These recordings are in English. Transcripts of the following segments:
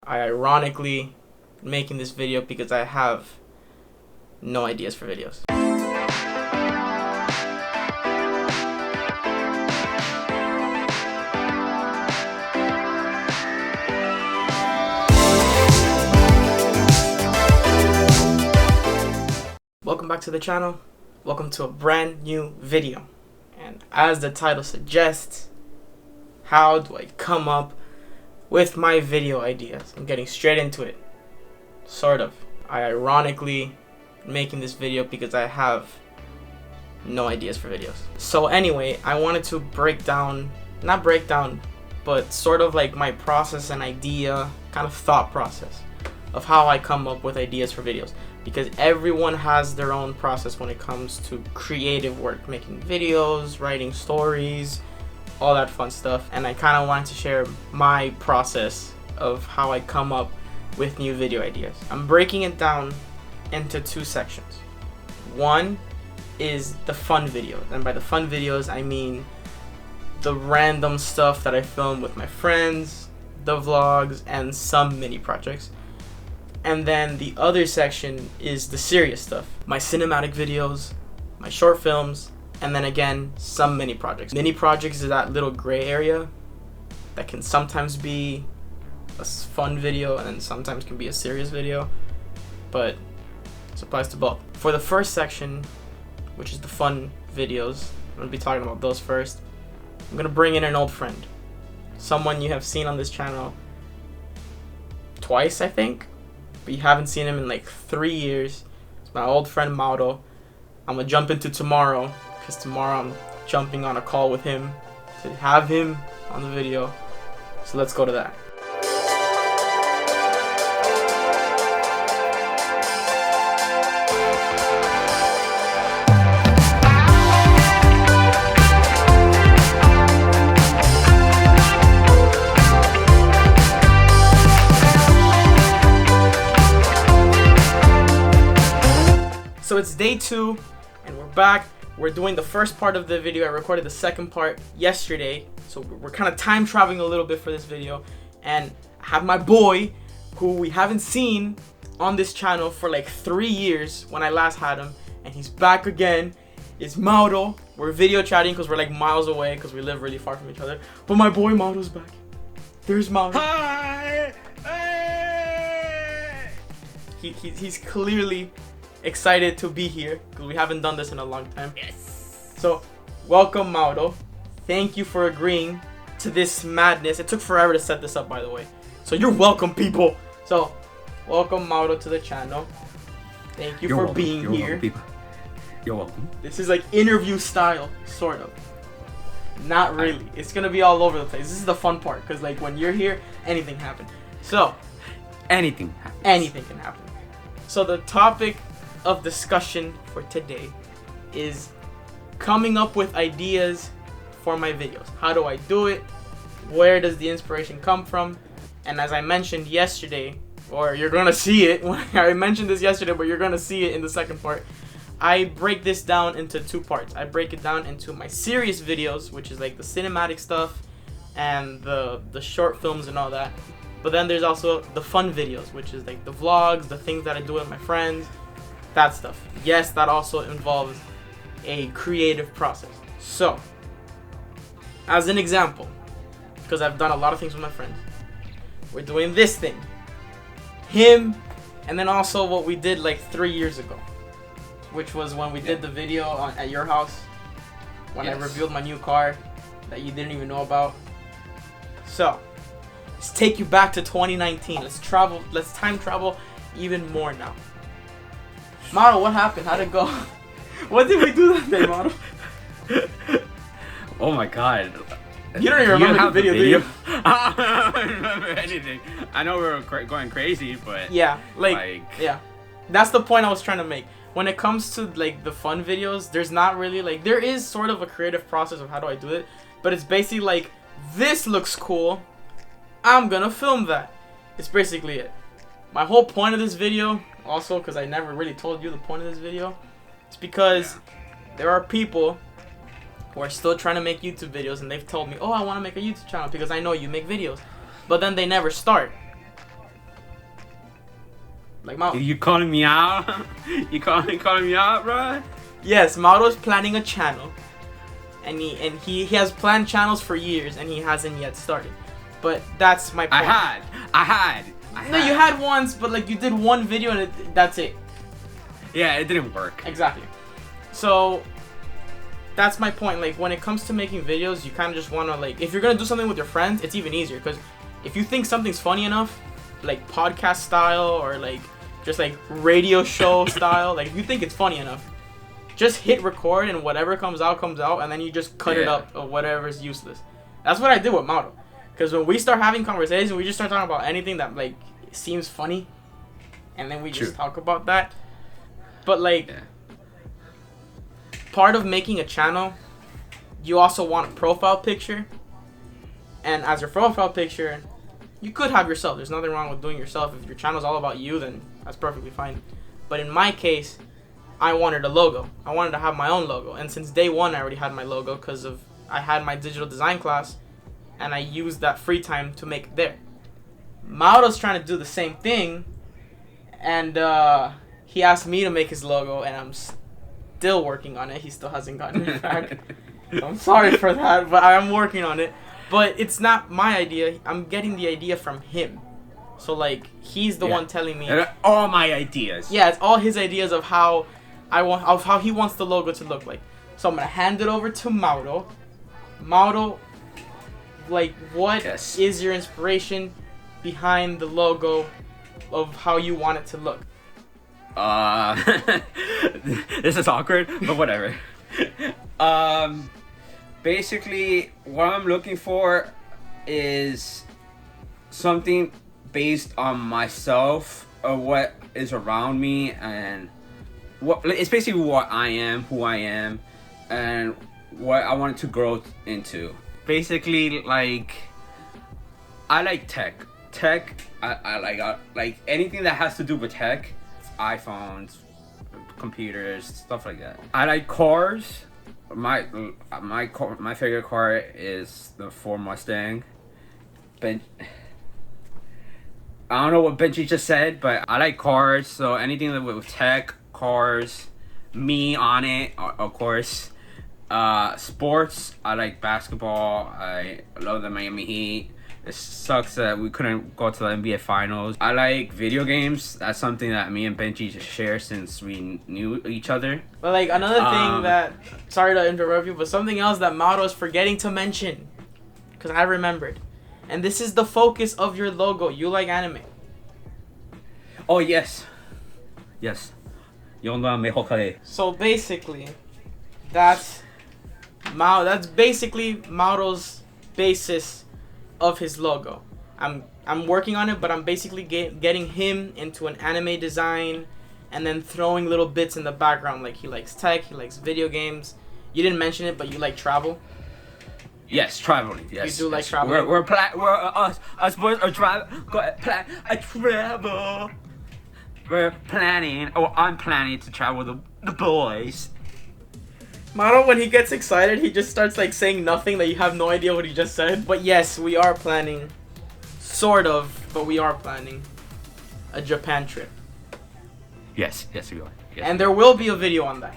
I ironically making this video because I have no ideas for videos. Welcome back to the channel. Welcome to a brand new video. And as the title suggests, how do I come up with my video ideas? I'm getting straight into it. Sort of. I ironically making this video because I have no ideas for videos. So anyway, I wanted to not break down, but sort of like my process and idea, kind of thought process of how I come up with ideas for videos. Because everyone has their own process when it comes to creative work, making videos, writing stories, all that fun stuff. And I kind of wanted to share my process of how I come up with new video ideas. I'm breaking it down into two sections. One is the fun videos, and by the fun videos I mean the random stuff that I film with my friends, the vlogs, and some mini projects. And then the other section is the serious stuff, my cinematic videos, my short films, and then again some mini projects. Mini projects is that little gray area that can sometimes be a fun video and then sometimes can be a serious video, but it applies to both. For the first section, which is the fun videos, I'm going to be talking about those first. I'm going to bring in an old friend, someone you have seen on this channel twice, I think, but you haven't seen him in like 3 years. It's my old friend Mauro. I'm going to jump into tomorrow, because tomorrow I'm jumping on a call with him to have him on the video. So let's go to that. So it's day 2 and we're back. We're doing the first part of the video. I recorded the second part yesterday, so we're kind of time traveling a little bit for this video. And I have my boy, who we haven't seen on this channel for like 3 years when I last had him, and he's back again. It's Mauro. We're video chatting because we're like miles away because we live really far from each other. But my boy Mauro's back. There's Mauro. Hi! Hey! He's clearly excited to be here because we haven't done this in a long time. Yes. So, welcome Mauro. Thank you for agreeing to this madness. It took forever to set this up, by the way. So you're welcome, people. So, welcome Mauro to the channel. Thank you for being here. Welcome, people. You're welcome. This is like interview style, sort of. Not really. It's gonna be all over the place. This is the fun part because like when you're here, anything happen. So, Anything happens. anything can happen. So the topic of discussion for today is coming up with ideas for my videos. How do I do it? Where does the inspiration come from? And as I mentioned yesterday, or you're gonna see it, I mentioned this yesterday, but you're gonna see it in the second part, I break this down into two parts. I break it down into my serious videos, which is like the cinematic stuff and the short films and all that. But then there's also the fun videos, which is like the vlogs, the things that I do with my friends, that stuff. Yes, that also involves a creative process. So, as an example, because I've done a lot of things with my friends, we're doing this thing, him, and then also what we did like 3 years ago, which was when we did the video at your house, when I revealed my new car that you didn't even know about. So, let's take you back to 2019. Let's time travel even more now. Mauro, what happened? How'd it go? What did we do that day, Mauro? Oh my god. You don't even remember the video, do you? I don't remember anything. I know we were going crazy, but Yeah, yeah. That's the point I was trying to make. When it comes to like the fun videos, there's not really like, there is sort of a creative process of how do I do it, but it's basically like, this looks cool, I'm gonna film that. It's basically it. My whole point of this video, also because I never really told you the point of this video, it's because there are people who are still trying to make YouTube videos and they've told me, oh, I want to make a YouTube channel because I know you make videos, but then they never start. Like Mauro. You calling me out? You calling me out, bro? Yes, Mauro's planning a channel, and he has planned channels for years, and he hasn't yet started. But that's my point. I had. No, you had once, but like you did one video and that's it. Yeah, it didn't work. Exactly. So that's my point. Like when it comes to making videos, you kind of just want to like, if you're gonna do something with your friends, it's even easier because if you think something's funny enough, like podcast style or like just like radio show style, like if you think it's funny enough, just hit record and whatever comes out, and then you just cut it up or whatever's useless. That's what I did with Mauro. Because when we start having conversations, we just start talking about anything that like seems funny, and then we just talk about that. But like, part of making a channel, you also want a profile picture, and as your profile picture, you could have yourself. There's nothing wrong with doing yourself. If your channel's all about you, then that's perfectly fine. But in my case, I wanted a logo. I wanted to have my own logo, and since day one, I already had my logo because I had my digital design class. And I used that free time to make it there. Mauro's trying to do the same thing, and he asked me to make his logo, and I'm still working on it. He still hasn't gotten it back. I'm sorry for that, but I am working on it. But it's not my idea. I'm getting the idea from him. So like, he's the one telling me all my ideas. Yeah, it's all his ideas of how how he wants the logo to look like. So I'm gonna hand it over to Mauro. Mauro, like, what is your inspiration behind the logo of how you want it to look? This is awkward, but whatever. Basically, what I'm looking for is something based on myself or what is around me, and it's basically what I am, who I am, and what I want to grow into. Basically, like, I like tech. I like anything that has to do with tech, iPhones, computers, stuff like that. I like cars. My favorite car is the Ford Mustang. I don't know what Benji just said, but I like cars. So anything with tech, cars, me on it, of course. Sports, I like basketball. I love the Miami Heat. It sucks that we couldn't go to the NBA Finals. I like video games. That's something that me and Benji just share since we knew each other. But like another thing that, sorry to interrupt you, but something else that Mauro is forgetting to mention, because I remembered, and this is the focus of your logo. You like anime. Oh yes, yes. So basically, that's basically Mauro's basis of his logo. I'm working on it, but I'm basically getting him into an anime design, and then throwing little bits in the background. Like, he likes tech, he likes video games. You didn't mention it, but you like travel. Yes, traveling. Yes, you do like traveling. Us boys are travel. We're planning. Oh, I'm planning to travel with the boys. Mauro, when he gets excited, he just starts like saying nothing, that you have no idea what he just said. But yes, we are planning, sort of, but we are planning a Japan trip. Yes, we are. Yes, and there will be a video on that.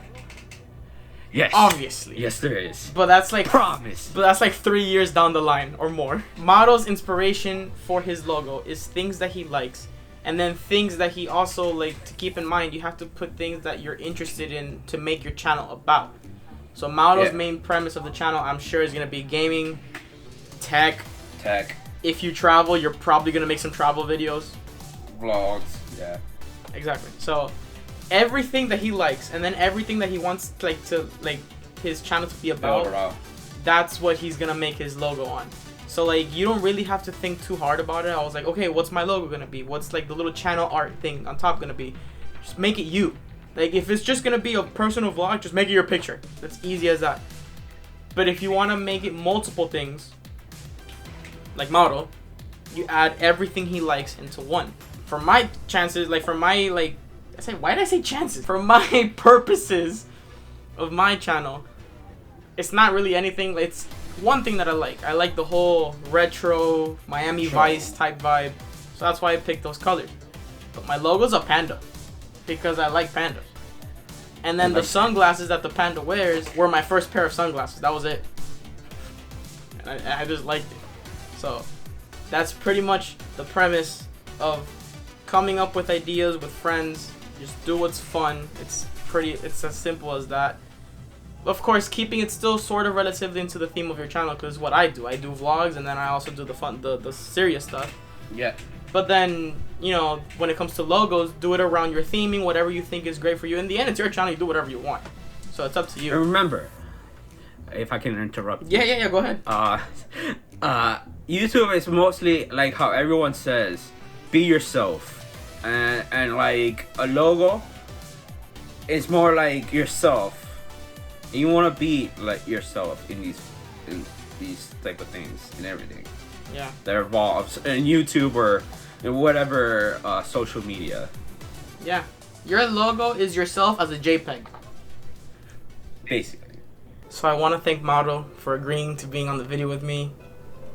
Yes. Obviously. Yes, there is. But that's like promise. But that's like 3 years down the line or more. Mauro's inspiration for his logo is things that he likes. And then things that he also, like, to keep in mind, you have to put things that you're interested in to make your channel about. So Mauro's main premise of the channel, I'm sure, is going to be gaming, tech. If you travel, you're probably going to make some travel videos. Vlogs, yeah. Exactly. So everything that he likes, and then everything that he wants to his channel to be about, that's what he's going to make his logo on. So, like, you don't really have to think too hard about it. I was like, okay, what's my logo going to be? What's, like, the little channel art thing on top going to be? Just make it you. Like, if it's just going to be a personal vlog, just make it your picture. That's easy as that. But if you want to make it multiple things, like Mauro, you add everything he likes into one. For my chances, like, for my, like, why did I say chances? For my purposes of my channel, it's not really anything. It's one thing that I like. I like the whole retro Miami Vice type vibe. So that's why I picked those colors. But my logo's a panda because I like pandas. And then the sunglasses that the panda wears were my first pair of sunglasses. That was it. And I just liked it. So that's pretty much the premise of coming up with ideas with friends. Just do what's fun. It's as simple as that. Of course, keeping it still sort of relatively into the theme of your channel, because what I do vlogs, and then I also do the fun, the serious stuff. Yeah. But then, you know, when it comes to logos, do it around your theming, whatever you think is great for you. In the end, it's your channel. You do whatever you want. So it's up to you. And remember, if I can interrupt. Yeah. Go ahead. YouTube is mostly like how everyone says, be yourself, and like a logo is more like yourself. And you want to be like yourself in these type of things and everything. Yeah. That involves in YouTube or in whatever social media. Yeah. Your logo is yourself as a JPEG. Basically. So I want to thank Mauro for agreeing to being on the video with me.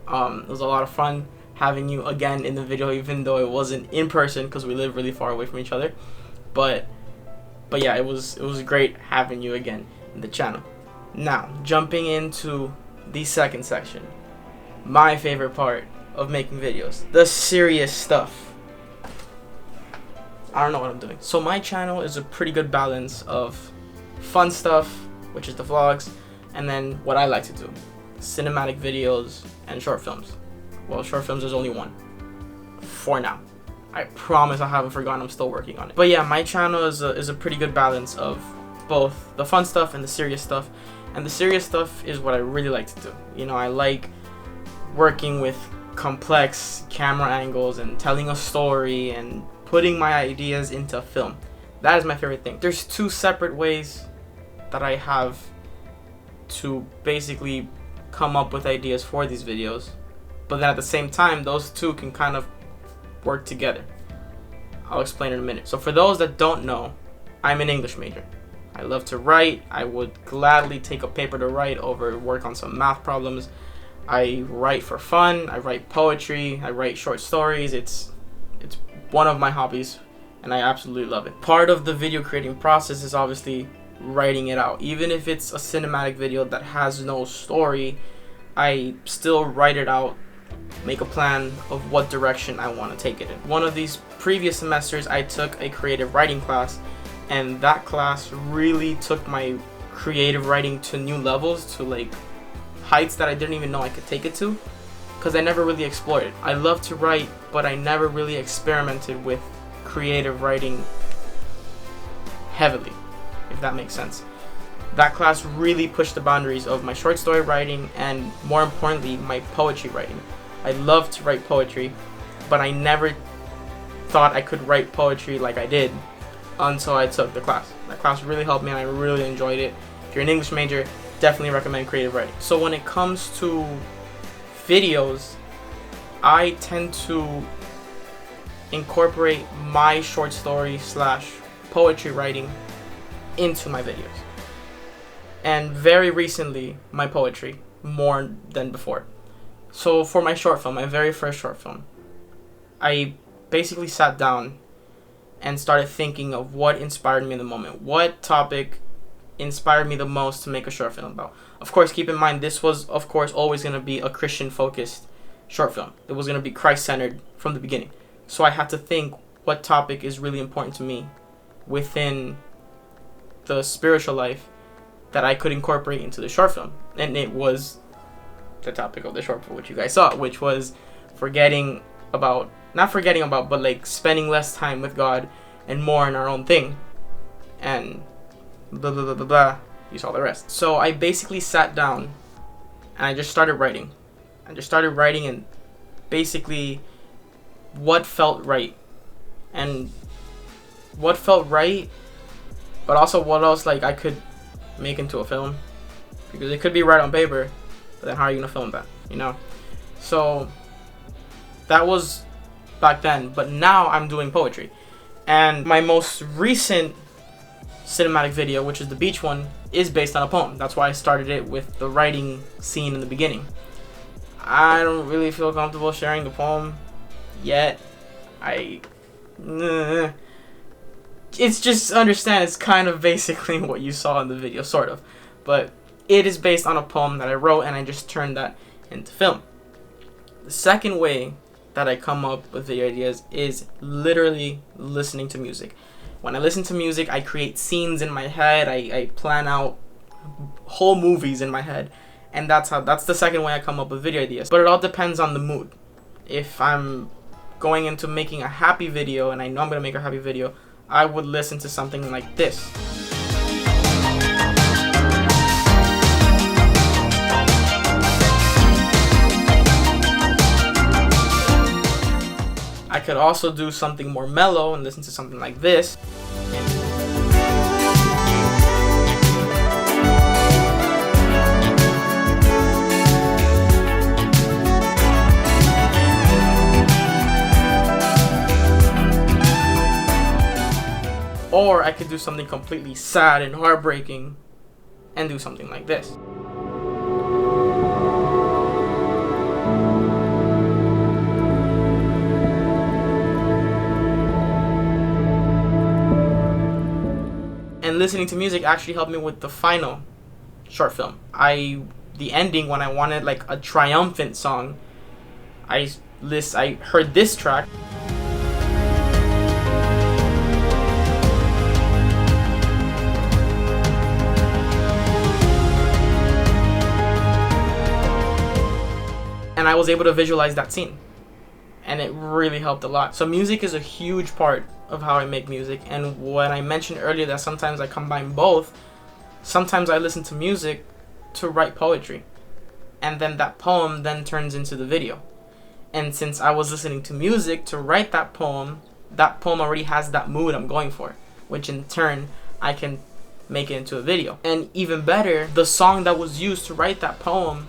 It was a lot of fun having you again in the video, even though it wasn't in person because we live really far away from each other. But yeah, it was great having you again in the channel. Now, jumping into the second section. My favorite part of making videos, the serious stuff. I don't know what I'm doing. So my channel is a pretty good balance of fun stuff, which is the vlogs, and then what I like to do, cinematic videos and short films. Well, short films there's only one for now. I promise I haven't forgotten. I'm still working on it. But yeah, my channel is a pretty good balance of both the fun stuff and the serious stuff. And the serious stuff is what I really like to do. You know, I like working with complex camera angles and telling a story and putting my ideas into film. That is my favorite thing. There's two separate ways that I have to basically come up with ideas for these videos, but then at the same time those two can kind of work together. I'll explain in a minute. So for those that don't know, I'm an English major. I love to write. I would gladly take a paper to write over work on some math problems. I write for fun. I write poetry. I write short stories. It's one of my hobbies, and I absolutely love it. Part of the video creating process is obviously writing it out. Even if it's a cinematic video that has no story, I still write it out, make a plan of what direction I want to take it in. One of these previous semesters, I took a creative writing class, and that class really took my creative writing to new levels, to like heights that I didn't even know I could take it to, because I never really explored it. I love to write, but I never really experimented with creative writing heavily, if that makes sense. That class really pushed the boundaries of my short story writing and, more importantly, my poetry writing. I love to write poetry, but I never thought I could write poetry like I did until I took the class. That class really helped me and I really enjoyed it. If you're an English major, definitely recommend creative writing. So when it comes to videos, I tend to incorporate my short story / poetry writing into my videos. And very recently, my poetry, more than before. So for my short film, my very first short film, I basically sat down and started thinking of what inspired me in the moment. What topic inspired me the most to make a short film about? Of course, keep in mind, this was, of course, always going to be a Christian-focused short film. It was going to be Christ-centered from the beginning. So I had to think what topic is really important to me within the spiritual life that I could incorporate into the short film. And it was the topic of the short film, which you guys saw, which was not forgetting about, but like spending less time with God and more in our own thing. And blah, blah, blah, blah, blah. You saw the rest. So I basically sat down and I just started writing. And basically what felt right. And what felt right, but also what else like I could make into a film. Because it could be right on paper, but then how are you gonna film that, you know? So that was back then, but now I'm doing poetry. And my most recent cinematic video, which is the beach one, is based on a poem. That's why I started it with the writing scene in the beginning. I don't really feel comfortable sharing the poem yet. I It's just, understand, it's kind of basically what you saw in the video, sort of. But it is based on a poem that I wrote, and I just turned that into film. The second way that I come up with video ideas is literally listening to music. When I listen to music, I create scenes in my head. I plan out whole movies in my head. And that's the second way I come up with video ideas. But it all depends on the mood. If I'm going into making a happy video and I know I'm going to make a happy video, I would listen to something like this. I could also do something more mellow and listen to something like this. Or I could do something completely sad and heartbreaking and do something like this. And listening to music actually helped me with the final short film. The ending, when I wanted like a triumphant song, I heard this track. And I was able to visualize that scene. And it really helped a lot. So music is a huge part of how I make music. And when I mentioned earlier that sometimes I combine both, sometimes I listen to music to write poetry. And then that poem then turns into the video. And since I was listening to music to write that poem already has that mood I'm going for, which in turn I can make it into a video. And even better, the song that was used to write that poem,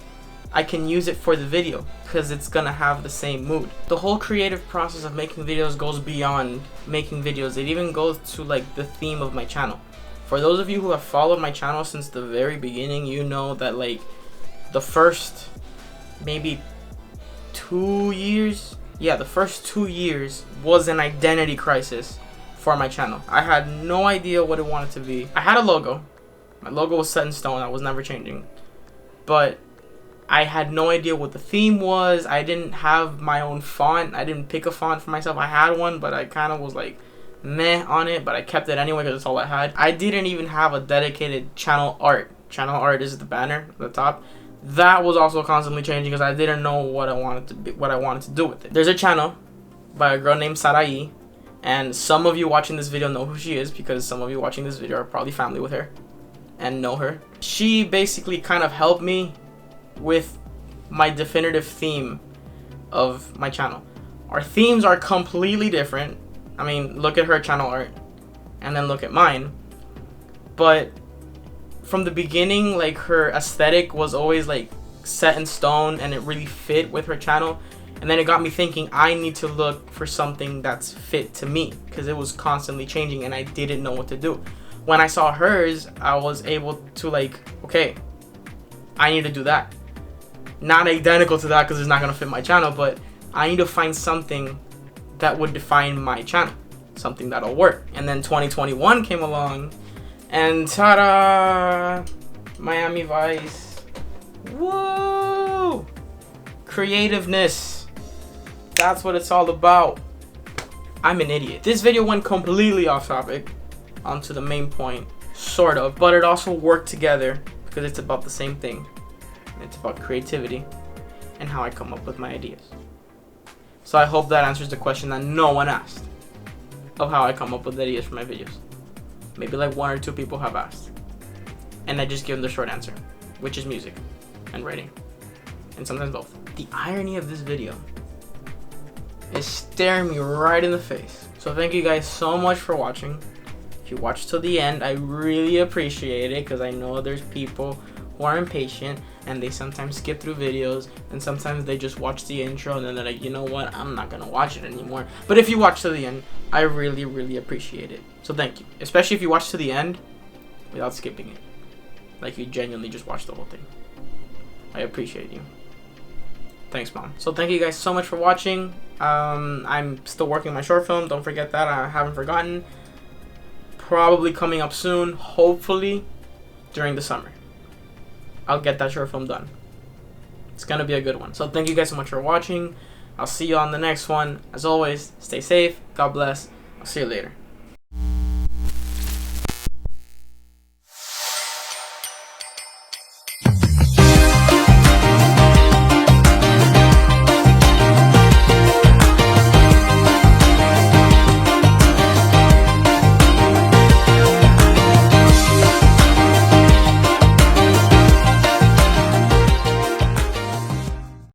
I can use it for the video because it's gonna have the same mood. The whole creative process of making videos goes beyond making videos. It even goes to like the theme of my channel. For those of you who have followed my channel since the very beginning, you know that like the first maybe 2 years, the first 2 years was an identity crisis for my channel. I had no idea what it wanted to be. I had a logo. My logo was set in stone. I was never changing. But I had no idea what the theme was. I didn't have my own font. I didn't pick a font for myself. I had one, but I kind of was like meh on it, but I kept it anyway because it's all I had. I didn't even have a dedicated channel art. Channel art is the banner at the top. That was also constantly changing because I didn't know what I wanted to do with it. There's a channel by a girl named Sarai, and some of you watching this video know who she is because some of you watching this video are probably family with her and know her. She basically kind of helped me with my definitive theme of my channel. Our themes are completely different. I mean, look at her channel art and then look at mine. But from the beginning, like her aesthetic was always like set in stone and it really fit with her channel. And then it got me thinking I need to look for something that's fit to me because it was constantly changing and I didn't know what to do. When I saw hers, I was able to like, okay, I need to do that. Not identical to that because it's not going to fit my channel, but I need to find something that would define my channel. Something that'll work. And then 2021 came along and ta-da! Miami Vice. Woo! Creativeness. That's what it's all about. I'm an idiot. This video went completely off topic onto the main point, sort of, but it also worked together because it's about the same thing. It's about creativity and how I come up with my ideas. So I hope that answers the question that no one asked of how I come up with ideas for my videos. Maybe like 1 or 2 people have asked. And I just give them the short answer, which is music and writing. And sometimes both. The irony of this video is staring me right in the face. So thank you guys so much for watching. If you watched till the end, I really appreciate it because I know there's people who are impatient and they sometimes skip through videos and sometimes they just watch the intro and then they're like, you know what, I'm not gonna watch it anymore. But if you watch to the end, I really appreciate it. So thank you, especially if you watch to the end without skipping it, like you genuinely just watched the whole thing. I appreciate you. Thanks, Mom. So thank you guys so much for watching. I'm still working my short film. Don't forget that. I haven't forgotten. Probably coming up soon. Hopefully during the summer. I'll get that short film done. It's going to be a good one. So thank you guys so much for watching. I'll see you on the next one. As always, stay safe. God bless. I'll see you later.